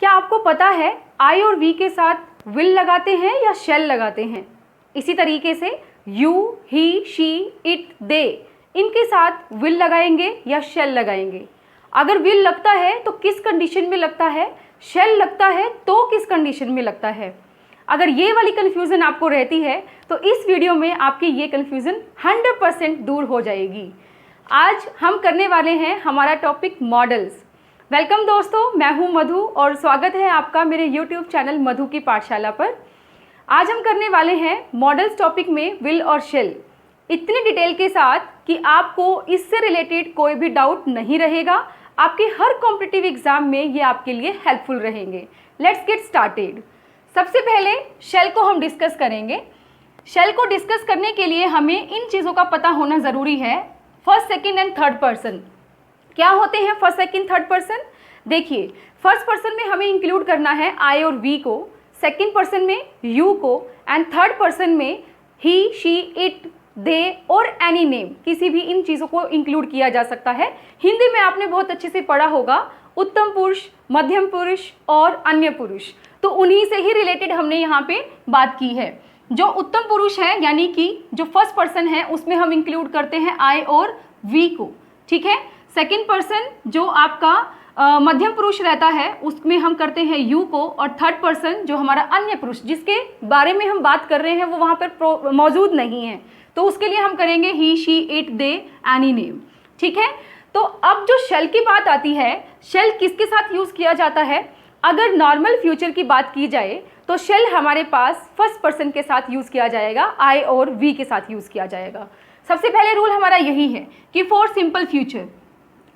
क्या आपको पता है आई और वी के साथ विल लगाते हैं या शेल लगाते हैं? इसी तरीके से यू, ही, शी, इट, दे, इनके साथ विल लगाएंगे या शेल लगाएंगे? अगर विल लगता है तो किस कंडीशन में लगता है, शेल लगता है तो किस कंडीशन में लगता है? अगर ये वाली कन्फ्यूज़न आपको रहती है तो इस वीडियो में आपकी ये कन्फ्यूज़न 100% दूर हो जाएगी। आज हम करने वाले हैं हमारा टॉपिक मॉडल्स। वेलकम दोस्तों, मैं हूं मधु और स्वागत है आपका मेरे यूट्यूब चैनल मधु की पाठशाला पर। आज हम करने वाले हैं मॉडल्स टॉपिक में विल और शेल, इतनी डिटेल के साथ कि आपको इससे रिलेटेड कोई भी डाउट नहीं रहेगा। आपके हर कॉम्पिटिटिव एग्जाम में ये आपके लिए हेल्पफुल रहेंगे। Let's get started. सबसे पहले शेल को हम डिस्कस करेंगे। शेल को डिस्कस करने के लिए हमें इन चीज़ों का पता होना ज़रूरी है। First, second and third person क्या होते हैं? फर्स्ट, सेकेंड, थर्ड पर्सन देखिए, फर्स्ट पर्सन में हमें इंक्लूड करना है आई और वी को, सेकेंड पर्सन में यू को, एंड थर्ड पर्सन में ही, शी, इट, दे और एनी नेम, किसी भी इन चीज़ों को इंक्लूड किया जा सकता है। हिंदी में आपने बहुत अच्छे से पढ़ा होगा उत्तम पुरुष, मध्यम पुरुष और अन्य पुरुष, तो उन्हीं से ही रिलेटेड हमने यहाँ पे बात की है। जो उत्तम पुरुष है यानी कि जो फर्स्ट पर्सन है उसमें हम इंक्लूड करते हैं आई और वी को, ठीक है। सेकेंड पर्सन जो आपका मध्यम पुरुष रहता है उसमें हम करते हैं यू को, और थर्ड पर्सन जो हमारा अन्य पुरुष जिसके बारे में हम बात कर रहे हैं वो वहाँ पर मौजूद नहीं है, तो उसके लिए हम करेंगे he, she, it, they, any name, ठीक है। तो अब जो शेल की बात आती है, शेल किसके साथ यूज़ किया जाता है? अगर नॉर्मल फ्यूचर की बात की जाए तो शेल हमारे पास फर्स्ट पर्सन के साथ यूज़ किया जाएगा, आई और वी के साथ यूज़ किया जाएगा। सबसे पहले रूल हमारा यही है कि for simple future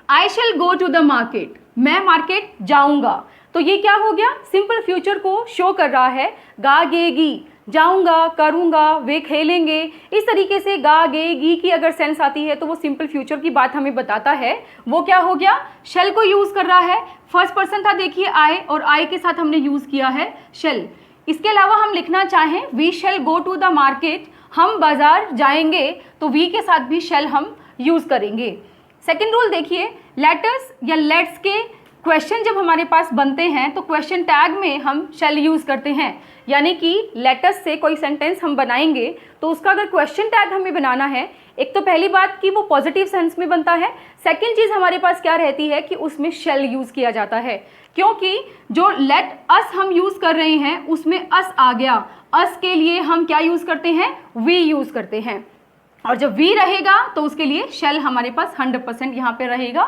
I shall go to the market, मैं मार्केट जाऊंगा, तो ये क्या हो गया? सिंपल फ्यूचर को शो कर रहा है। गा, गे, गी, जाऊंगा, करूंगा, वे खेलेंगे, इस तरीके से गा, गे, गी की अगर सेंस आती है तो वो सिंपल फ्यूचर की बात हमें बताता है। वो क्या हो गया? शेल को यूज़ कर रहा है। फर्स्ट पर्सन था देखिए आई, और आई के साथ हमने यूज़ किया है शेल। इसके अलावा हम लिखना चाहें we shall go to the market, हम बाजार जाएंगे, तो वी के साथ भी शेल हम यूज़ करेंगे। सेकेंड रूल देखिए, लेटर्स या लेट्स के क्वेश्चन जब हमारे पास बनते हैं तो क्वेश्चन टैग में हम शेल यूज़ करते हैं, यानी कि लेटर्स से कोई सेंटेंस हम बनाएंगे तो उसका अगर क्वेश्चन टैग हमें बनाना है, एक तो पहली बात कि वो पॉजिटिव सेंस में बनता है। सेकंड चीज़ हमारे पास क्या रहती है कि उसमें शेल यूज़ किया जाता है, क्योंकि जो लेट अस हम यूज़ कर रहे हैं उसमें अस आ गया। अस के लिए हम क्या यूज़ करते हैं? वी यूज़ करते हैं, और जब वी रहेगा तो उसके लिए शेल हमारे पास 100% यहाँ पे रहेगा।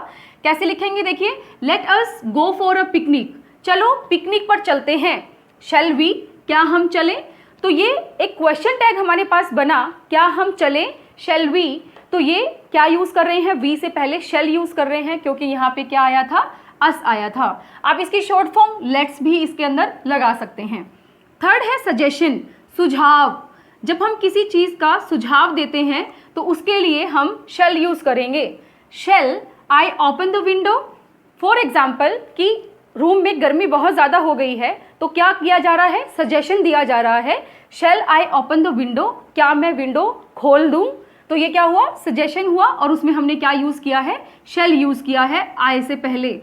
कैसे लिखेंगे देखिए, let us go for a picnic, चलो पिकनिक पर चलते हैं। शेल वी, क्या हम चलें? तो ये एक क्वेश्चन टैग हमारे पास बना, क्या हम चलें, शेल वी, तो ये क्या यूज़ कर रहे हैं? वी से पहले शेल यूज़ कर रहे हैं, क्योंकि यहाँ पे क्या आया था? अस आया था। आप इसकी शॉर्ट फॉर्म लेट्स भी इसके अंदर लगा सकते हैं। थर्ड है सजेशन, सुझाव। जब हम किसी चीज़ का सुझाव देते हैं तो उसके लिए हम शेल यूज़ करेंगे। Shall I open the window, for example कि रूम में गर्मी बहुत ज़्यादा हो गई है, तो क्या किया जा रहा है? सजेशन दिया जा रहा है, shall I open the window, क्या मैं विंडो खोल दूँ? तो ये क्या हुआ? सजेशन हुआ, और उसमें हमने क्या यूज़ किया है? शेल यूज़ किया है आई से पहले।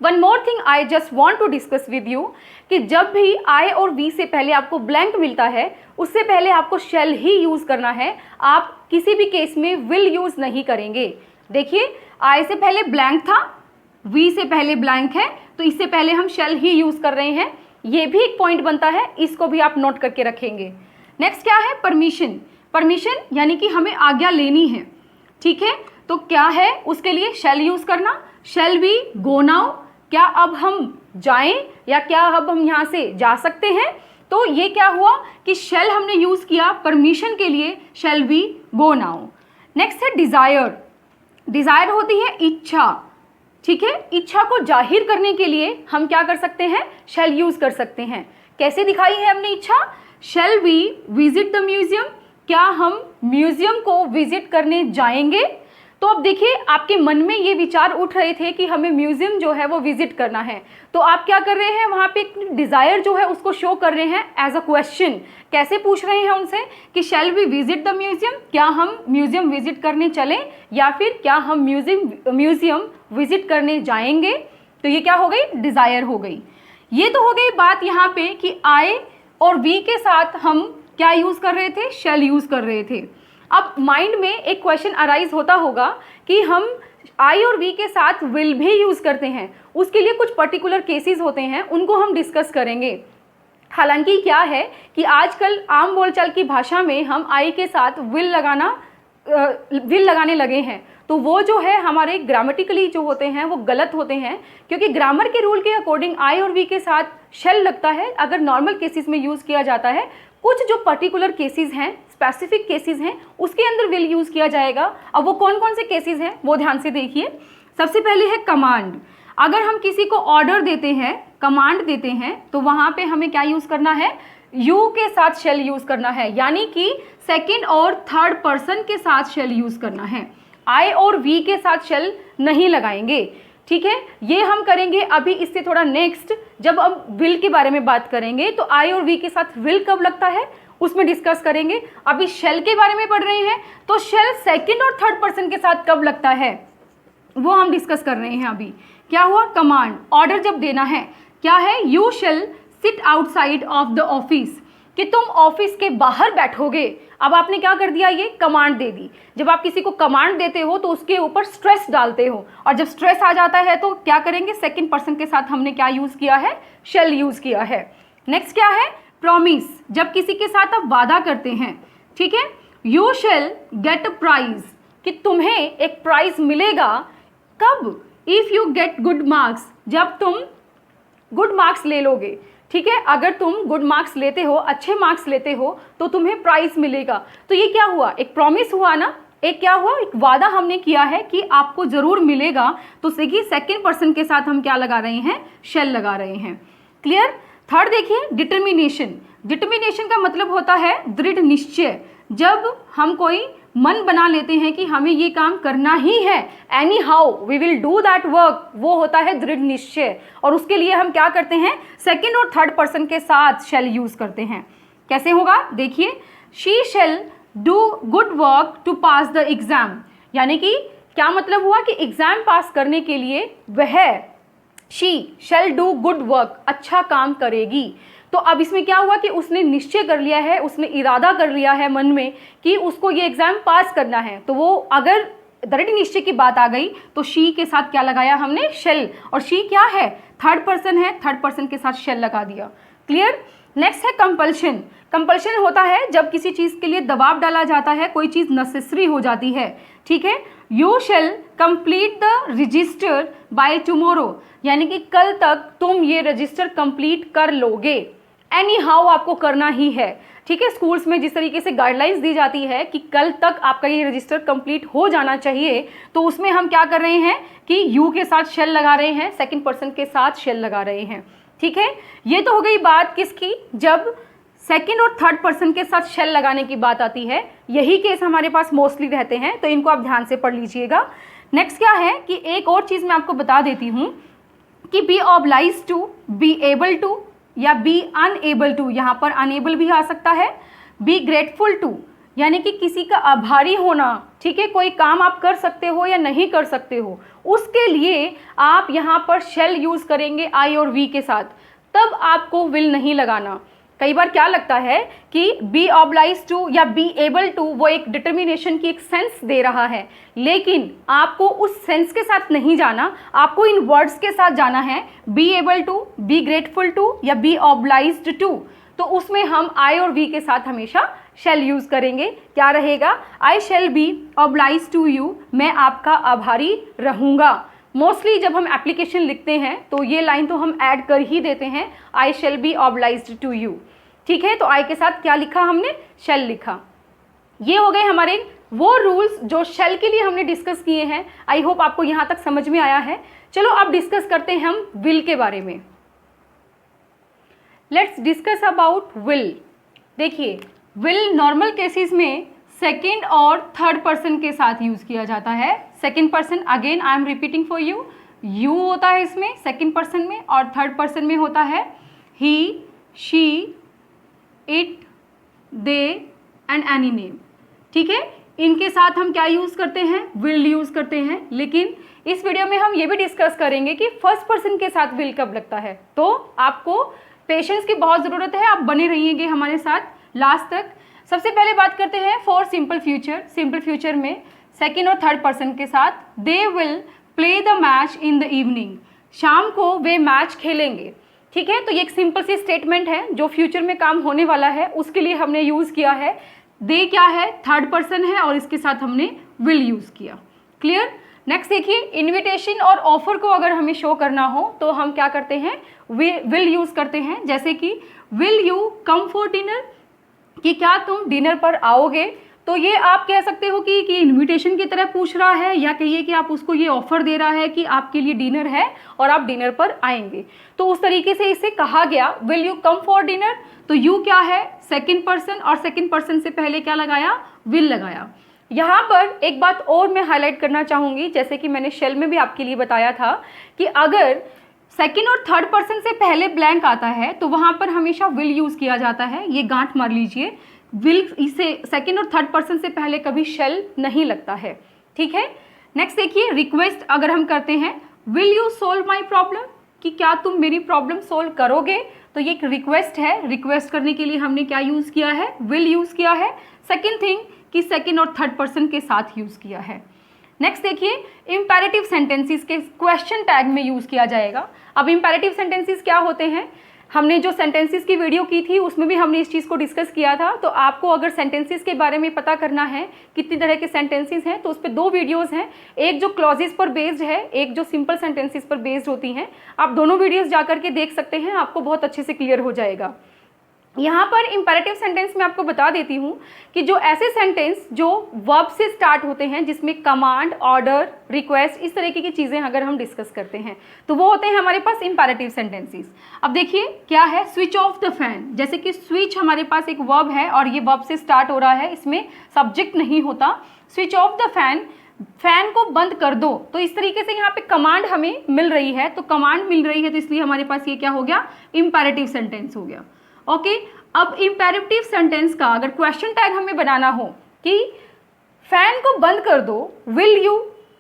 One more thing I just want to discuss with you कि जब भी आई और वी से पहले आपको ब्लैंक मिलता है उससे पहले आपको शेल ही यूज़ करना है। आप किसी भी केस में विल यूज़ नहीं करेंगे। देखिए, आई से पहले ब्लैंक था, वी से पहले ब्लैंक है, तो इससे पहले हम शेल ही यूज़ कर रहे हैं। ये भी एक पॉइंट बनता है, इसको भी आप नोट करके रखेंगे। नेक्स्ट क्या है? परमिशन। परमिशन यानी कि हमें आज्ञा लेनी है, ठीक है। तो क्या है उसके लिए शेल यूज़ करना? शेल वी गो नाउ, क्या अब हम जाएं या क्या अब हम यहाँ से जा सकते हैं? तो ये क्या हुआ कि शेल हमने यूज़ किया परमिशन के लिए, shall we go now. Next है डिज़ायर। डिज़ायर होती है इच्छा, ठीक है। इच्छा को जाहिर करने के लिए हम क्या कर सकते हैं? शेल यूज़ कर सकते हैं। कैसे दिखाई है हमने इच्छा? Shall we visit the museum, क्या हम म्यूजियम को विजिट करने जाएंगे? तो अब देखिए, आपके मन में ये विचार उठ रहे थे कि हमें म्यूजियम जो है वो विजिट करना है, तो आप क्या कर रहे हैं? वहाँ पे एक डिज़ायर जो है उसको शो कर रहे हैं एज अ क्वेश्चन। कैसे पूछ रहे हैं उनसे कि shall we visit the museum, क्या हम म्यूजियम विजिट करने चलें या फिर क्या हम म्यूजियम विजिट करने जाएंगे? तो ये क्या हो गई? डिज़ायर हो गई। ये तो हो गई बात यहाँ पे कि आई और वी के साथ हम क्या यूज़ कर रहे थे, शेल यूज़ कर रहे थे। अब माइंड में एक क्वेश्चन अराइज होता होगा कि हम आई और वी के साथ विल भी यूज़ करते हैं, उसके लिए कुछ पर्टिकुलर केसेस होते हैं, उनको हम डिस्कस करेंगे। हालांकि क्या है कि आजकल आम बोलचाल की भाषा में हम आई के साथ विल लगाने लगे हैं, तो वो जो है हमारे ग्रामेटिकली जो होते हैं वो गलत होते हैं, क्योंकि ग्रामर के रूल के अकॉर्डिंग आई और वी के साथ शेल लगता है अगर नॉर्मल केसेस में यूज़ किया जाता है। कुछ जो पर्टिकुलर केसेस हैं, स्पेसिफिक केसेस हैं, उसके अंदर विल यूज़ किया जाएगा। अब वो कौन कौन से केसेस हैं वो ध्यान से देखिए। सबसे पहले है कमांड। अगर हम किसी को ऑर्डर देते हैं, कमांड देते हैं, तो वहाँ पे हमें क्या यूज़ करना है, यू के साथ शेल यूज़ करना है, यानी कि सेकेंड और थर्ड पर्सन के साथ शेल यूज़ करना है। आई और वी के साथ शेल नहीं लगाएंगे, ठीक है। ये हम करेंगे अभी इससे थोड़ा नेक्स्ट, जब हम विल के बारे में बात करेंगे तो आई और वी के साथ विल कब लगता है उसमें डिस्कस करेंगे। अभी शेल के बारे में पढ़ रहे हैं तो शेल सेकेंड और थर्ड पर्सन के साथ कब लगता है वो हम डिस्कस कर रहे हैं। अभी क्या हुआ, कमांड, ऑर्डर जब देना है, क्या है, you shall sit outside of the office, कि तुम ऑफिस के बाहर बैठोगे। अब आपने क्या कर दिया, ये कमांड दे दी। जब आप किसी को कमांड देते हो तो उसके ऊपर स्ट्रेस डालते हो, और जब स्ट्रेस आ जाता है तो क्या करेंगे, सेकंड पर्सन के साथ हमने क्या यूज़ किया है, शेल यूज़ किया है। नेक्स्ट क्या है, प्रॉमिस, जब किसी के साथ आप वादा करते हैं, ठीक है। You shall get a prize, कि तुम्हें एक प्राइज मिलेगा, कब, if you get good marks, जब तुम गुड मार्क्स ले लोगे, ठीक है। अगर तुम गुड मार्क्स लेते हो, अच्छे मार्क्स लेते हो, तो तुम्हें प्राइज मिलेगा। तो ये क्या हुआ, एक प्रॉमिस हुआ ना, एक क्या हुआ, एक वादा हमने किया है कि आपको जरूर मिलेगा। तो देखिए सेकेंड पर्सन के साथ हम क्या लगा रहे हैं, शेल लगा रहे हैं। क्लियर। थर्ड देखिए, डिटर्मिनेशन। डिटर्मिनेशन का मतलब होता है दृढ़ निश्चय। जब हम कोई मन बना लेते हैं कि हमें ये काम करना ही है, anyhow we will do that work, वो होता है दृढ़ निश्चय। और उसके लिए हम क्या करते हैं, सेकेंड और थर्ड पर्सन के साथ शेल यूज करते हैं। कैसे होगा, देखिए, she shall do good work to pass the exam, यानी कि क्या मतलब हुआ कि एग्जाम पास करने के लिए वह, she shall do good work, अच्छा काम करेगी। तो अब इसमें क्या हुआ कि उसने निश्चय कर लिया है, उसने इरादा कर लिया है मन में कि उसको ये एग्जाम पास करना है। तो वो अगर दृढ़ निश्चय की बात आ गई तो शी के साथ क्या लगाया हमने, शेल। और शी क्या है, थर्ड पर्सन है, थर्ड पर्सन के साथ शेल लगा दिया। क्लियर। नेक्स्ट है कंपल्शन। कंपल्शन होता है जब किसी चीज़ के लिए दबाव डाला जाता है, कोई चीज़ नेसेसरी हो जाती है, ठीक है। You shell complete the register by tomorrow, यानी कि कल तक तुम ये रजिस्टर कंप्लीट कर लोगे। एनी हाउ आपको करना ही है, ठीक है। स्कूल्स में जिस तरीके से गाइडलाइंस दी जाती है कि कल तक आपका ये रजिस्टर कंप्लीट हो जाना चाहिए, तो उसमें हम क्या कर रहे हैं कि यू के साथ शेल लगा रहे हैं, सेकंड पर्सन के साथ शेल लगा रहे हैं, ठीक है। ये तो हो गई बात किसकी, जब सेकंड और थर्ड पर्सन के साथ शेल लगाने की बात आती है। यही केस हमारे पास मोस्टली रहते हैं, तो इनको आप ध्यान से पढ़ लीजिएगा। नेक्स्ट क्या है कि एक और चीज़ मैं आपको बता देती हूँ कि be oblige to, be able to या बी अनएबल टू, यहाँ पर अनएबल भी आ सकता है। बी ग्रेटफुल टू, यानी कि किसी का आभारी होना, ठीक है। कोई काम आप कर सकते हो या नहीं कर सकते हो, उसके लिए आप यहाँ पर शेल यूज़ करेंगे आई और वी के साथ, तब आपको विल नहीं लगाना। कई बार क्या लगता है कि बी ऑब्लाइज टू या बी एबल टू वो एक डिटर्मिनेशन की एक सेंस दे रहा है, लेकिन आपको उस सेंस के साथ नहीं जाना, आपको इन वर्ड्स के साथ जाना है। Be able to, be grateful to या बी ऑब्लाइज्ड टू, तो उसमें हम आई और वी के साथ हमेशा शेल यूज़ करेंगे। क्या रहेगा, I shall be oblige to you, मैं आपका आभारी रहूँगा। मोस्टली जब हम एप्लीकेशन लिखते हैं तो ये लाइन तो हम ऐड कर ही देते हैं, I shall be obliged to you, ठीक है। तो आई के साथ क्या लिखा हमने, शेल लिखा। ये हो गए हमारे वो रूल्स जो शेल के लिए हमने डिस्कस किए हैं। आई होप आपको यहाँ तक समझ में आया है। चलो अब डिस्कस करते हैं हम विल के बारे में। Let's discuss about will. देखिए, विल नॉर्मल केसेस में सेकेंड और थर्ड पर्सन के साथ यूज़ किया जाता है। Second person, again I am repeating for you, you होता है इसमें सेकेंड पर्सन में, और थर्ड पर्सन में होता है he, she, it, they and any name, ठीक है। इनके साथ हम क्या यूज़ करते हैं, विल यूज़ करते हैं। लेकिन इस वीडियो में हम ये भी डिस्कस करेंगे कि फर्स्ट पर्सन के साथ विल कब लगता है। तो आपको पेशेंस की बहुत ज़रूरत है, आप बने रहिएगे हमारे साथ लास्ट तक। सबसे पहले बात करते हैं for simple future. Simple future में सेकेंड और थर्ड पर्सन के साथ they will play the match in the evening, शाम को वे मैच खेलेंगे। ठीक है, तो ये एक सिंपल सी स्टेटमेंट है जो फ्यूचर में काम होने वाला है, उसके लिए हमने यूज़ किया है। दे क्या है, थर्ड पर्सन है और इसके साथ हमने विल यूज़ किया। क्लियर। नेक्स्ट देखिए, इनविटेशन और ऑफर को अगर हमें शो करना हो तो हम क्या करते हैं, विल यूज़ करते हैं। जैसे कि will you come for dinner, कि क्या तुम डिनर पर आओगे। तो ये आप कह सकते हो कि इनविटेशन की तरह पूछ रहा है, या कहिए कि आप उसको ये ऑफर दे रहा है कि आपके लिए डिनर है और आप डिनर पर आएंगे। तो उस तरीके से इसे कहा गया, will you come for dinner. तो यू क्या है, सेकंड पर्सन, और सेकंड पर्सन से पहले क्या लगाया, विल लगाया। यहाँ पर एक बात और मैं हाईलाइट करना चाहूँगी, जैसे कि मैंने शेल में भी आपके लिए बताया था कि अगर सेकंड और थर्ड पर्सन से पहले ब्लैंक आता है तो वहाँ पर हमेशा विल यूज़ किया जाता है। ये गांठ मार लीजिए, विल इसे सेकंड और थर्ड पर्सन से पहले कभी शेल नहीं लगता है। ठीक है। नेक्स्ट देखिए, रिक्वेस्ट अगर हम करते हैं, will you solve my problem, कि क्या तुम मेरी प्रॉब्लम सोल्व करोगे। तो ये एक रिक्वेस्ट है, रिक्वेस्ट करने के लिए हमने क्या यूज़ किया है, विल यूज़ किया है। सेकेंड थिंग कि सेकेंड और थर्ड पर्सन के साथ यूज़ किया है। नेक्स्ट देखिए, इम्पेरेटिव सेंटेंसेस के क्वेश्चन टैग में यूज़ किया जाएगा। अब इम्पेरेटिव सेंटेंसेस क्या होते हैं, हमने जो सेंटेंसेस की वीडियो की थी उसमें भी हमने इस चीज़ को डिस्कस किया था। तो आपको अगर सेंटेंसेस के बारे में पता करना है कितनी तरह के सेंटेंसेस हैं, तो उस पर 2 वीडियोस हैं, एक जो क्लॉजेस पर बेस्ड है, एक जो सिंपल सेंटेंसेस पर बेस्ड होती हैं। आप दोनों वीडियोस जाकर के देख सकते हैं, आपको बहुत अच्छे से क्लियर हो जाएगा। यहाँ पर इंपेरेटिव सेंटेंस में आपको बता देती हूँ कि जो ऐसे सेंटेंस जो वर्ब से स्टार्ट होते हैं, जिसमें कमांड, ऑर्डर, रिक्वेस्ट, इस तरीके की चीज़ें अगर हम डिस्कस करते हैं तो वो होते हैं हमारे पास इंपेरेटिव सेंटेंसेस। अब देखिए क्या है, स्विच ऑफ द फैन। जैसे कि स्विच हमारे पास एक वर्ब है और ये वर्ब से स्टार्ट हो रहा है, इसमें सब्जेक्ट नहीं होता। Switch off the fan, fan को बंद कर दो। तो इस तरीके से यहाँ पे कमांड हमें मिल रही है, तो कमांड मिल रही है तो इसलिए हमारे पास ये क्या हो गया, इंपेरेटिव सेंटेंस हो गया। ओके। अब इंपेरेटिव सेंटेंस का अगर क्वेश्चन टैग हमें बनाना हो कि फैन को बंद कर दो, विल यू,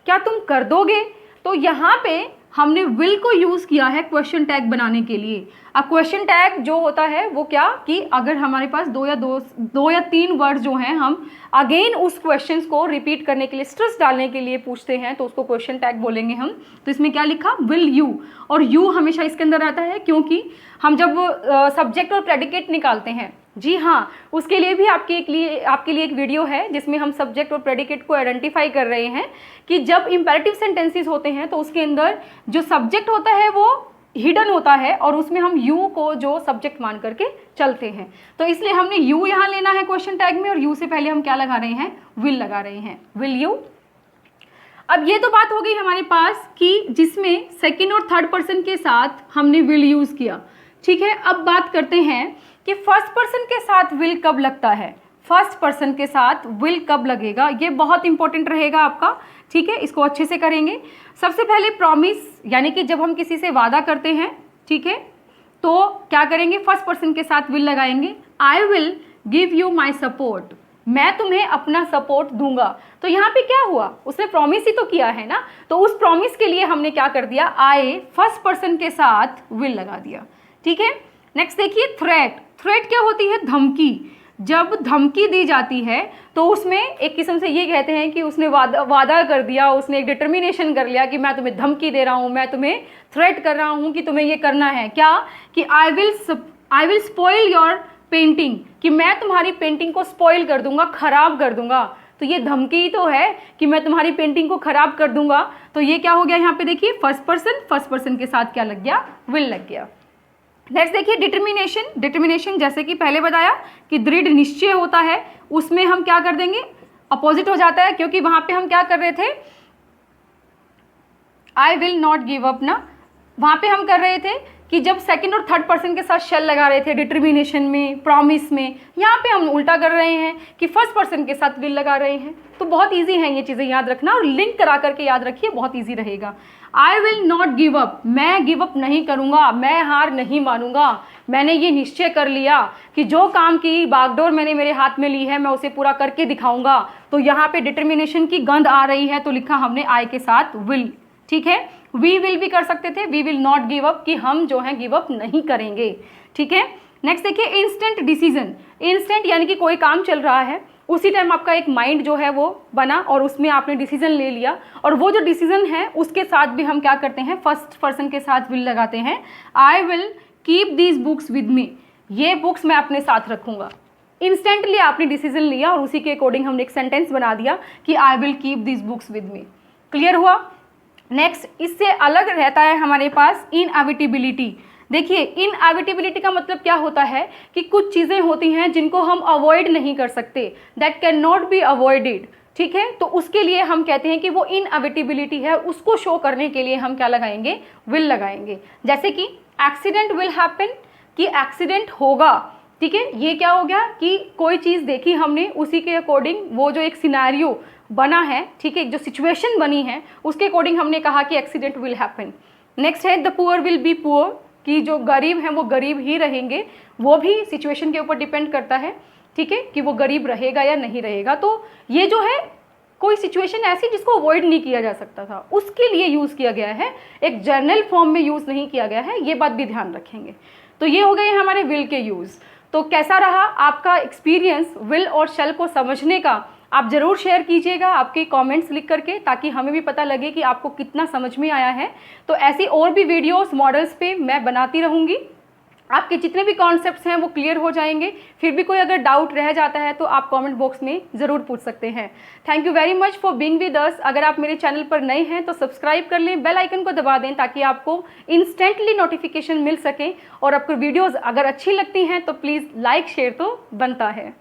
क्या तुम कर दोगे। तो यहाँ पे हमने विल को यूज़ किया है क्वेश्चन टैग बनाने के लिए। अब क्वेश्चन टैग जो होता है वो क्या, कि अगर हमारे पास दो या तीन वर्ड जो हैं, हम अगेन उस क्वेश्चंस को रिपीट करने के लिए, स्ट्रेस डालने के लिए पूछते हैं, तो उसको क्वेश्चन टैग बोलेंगे हम। तो इसमें क्या लिखा, विल यू, और यू हमेशा इसके अंदर आता है क्योंकि हम जब सब्जेक्ट और प्रेडिकेट निकालते हैं, जी हाँ, उसके लिए भी आपके लिए एक वीडियो है जिसमें हम सब्जेक्ट और प्रेडिकेट को आइडेंटिफाई कर रहे हैं कि जब इंपेरेटिव सेंटेंसेस होते हैं तो उसके अंदर जो सब्जेक्ट होता है वो हिडन होता है और उसमें हम यू को जो सब्जेक्ट मान करके चलते हैं। तो इसलिए हमने यू यहाँ लेना है क्वेश्चन टैग में, और यू से पहले हम क्या लगा रहे हैं, विल लगा रहे हैं, विल यू। अब ये तो बात हो गई हमारे पास कि जिसमें सेकेंड और थर्ड पर्सन के साथ हमने विल यूज़ किया। ठीक है, अब बात करते हैं कि फर्स्ट पर्सन के साथ विल कब लगता है। फर्स्ट पर्सन के साथ विल कब लगेगा, ये बहुत इंपॉर्टेंट रहेगा आपका। ठीक है, इसको अच्छे से करेंगे। सबसे पहले प्रॉमिस, यानी कि जब हम किसी से वादा करते हैं, ठीक है, तो क्या करेंगे, फर्स्ट पर्सन के साथ विल लगाएंगे। I will give you my support, मैं तुम्हें अपना सपोर्ट दूंगा। तो यहाँ पे क्या हुआ, उसने प्रॉमिस ही तो किया है ना, तो उस प्रॉमिस के लिए हमने क्या कर दिया, आई फर्स्ट पर्सन के साथ विल लगा दिया। ठीक है। नेक्स्ट देखिए, थ्रेट। थ्रेट क्या होती है, धमकी। जब धमकी दी जाती है तो उसमें एक किस्म से ये कहते हैं कि उसने वादा कर दिया, उसने एक डिटर्मिनेशन कर लिया कि मैं तुम्हें धमकी दे रहा हूँ, मैं तुम्हें थ्रेट कर रहा हूँ कि तुम्हें ये करना है। क्या, कि I will spoil your painting, कि मैं तुम्हारी पेंटिंग को स्पॉइल कर दूंगा, खराब कर दूंगा। तो ये धमकी ही तो है कि मैं तुम्हारी पेंटिंग को खराब कर दूंगा। तो ये क्या हो गया, यहाँ पे देखिए फर्स्ट पर्सन के साथ क्या लग गया, विल लग गया। नेक्स्ट देखिए, डिटर्मिनेशन। डिटर्मिनेशन जैसे कि पहले बताया कि दृढ़ निश्चय होता है, उसमें हम क्या कर देंगे, अपोजिट हो जाता है, क्योंकि वहां पे हम क्या कर रहे थे, I will not give up ना, वहां पे हम कर रहे थे कि जब सेकंड और थर्ड पर्सन के साथ शेल लगा रहे थे डिटर्मिनेशन में, प्रॉमिस में, यहाँ पे हम उल्टा कर रहे हैं कि फर्स्ट पर्सन के साथ विल लगा रहे हैं। तो बहुत ईजी है ये चीज़ें याद रखना, और लिंक करा करके याद रखिए, बहुत ईजी रहेगा। I will not give up, मैं गिव अप नहीं करूँगा, मैं हार नहीं मानूंगा, मैंने ये निश्चय कर लिया कि जो काम की बागडोर मैंने मेरे हाथ में ली है मैं उसे पूरा करके दिखाऊंगा। तो यहाँ पे डिटर्मिनेशन की गंध आ रही है, तो लिखा हमने आई के साथ विल। ठीक है, वी विल भी कर सकते थे, we will not give up, कि हम जो है गिव अप नहीं करेंगे। ठीक है, नेक्स्ट देखिए इंस्टेंट डिसीजन। इंस्टेंट यानी कि कोई काम चल रहा है, उसी टाइम आपका एक माइंड जो है वो बना और उसमें आपने डिसीजन ले लिया, और वो जो डिसीजन है उसके साथ भी हम क्या करते हैं, फर्स्ट पर्सन के साथ विल लगाते हैं। I will keep these books with me, ये बुक्स मैं अपने साथ रखूंगा। इंस्टेंटली आपने डिसीजन लिया और उसी के अकॉर्डिंग हमने एक सेंटेंस बना दिया कि I will keep these books with me. Clear हुआ। नेक्स्ट, इससे अलग रहता है हमारे पास इनएविटेबिलिटी। देखिए, इनएविटेबिलिटी का मतलब क्या होता है कि कुछ चीज़ें होती हैं जिनको हम अवॉइड नहीं कर सकते, that can not be avoided. ठीक है, तो उसके लिए हम कहते हैं कि वो इनएविटेबिलिटी है, उसको शो करने के लिए हम क्या लगाएंगे, विल लगाएंगे। जैसे कि एक्सीडेंट विल हैपन, कि एक्सीडेंट होगा। ठीक है, ये क्या हो गया कि कोई चीज़ देखी हमने, उसी के अकॉर्डिंग वो जो एक सिनेरियो बना है, ठीक है, जो सिचुएशन बनी है उसके अकॉर्डिंग हमने कहा कि एक्सीडेंट विल हैपन। नेक्स्ट है the poor will be poor, कि जो गरीब हैं वो गरीब ही रहेंगे, वो भी सिचुएशन के ऊपर डिपेंड करता है। ठीक है, कि वो गरीब रहेगा या नहीं रहेगा। तो ये जो है कोई सिचुएशन ऐसी जिसको अवॉइड नहीं किया जा सकता था, उसके लिए यूज़ किया गया है, एक जर्नल फॉर्म में यूज़ नहीं किया गया है, ये बात भी ध्यान रखेंगे। तो ये हो गए हमारे विल के यूज़। तो कैसा रहा आपका एक्सपीरियंस विल और शेल को समझने का, आप ज़रूर शेयर कीजिएगा आपके कमेंट्स लिख करके, ताकि हमें भी पता लगे कि आपको कितना समझ में आया है। तो ऐसी और भी वीडियोस मॉडल्स पे मैं बनाती रहूँगी, आपके जितने भी कॉन्सेप्ट्स हैं वो क्लियर हो जाएंगे। फिर भी कोई अगर डाउट रह जाता है तो आप कमेंट बॉक्स में ज़रूर पूछ सकते हैं। Thank you very much for being with us. अगर आप मेरे चैनल पर नए हैं तो सब्सक्राइब कर लें, बेल आइकन को दबा दें, ताकि आपको इंस्टेंटली नोटिफिकेशन मिल सके। और आपको वीडियोज़ अगर अच्छी लगती हैं तो प्लीज़ लाइक शेयर तो बनता है।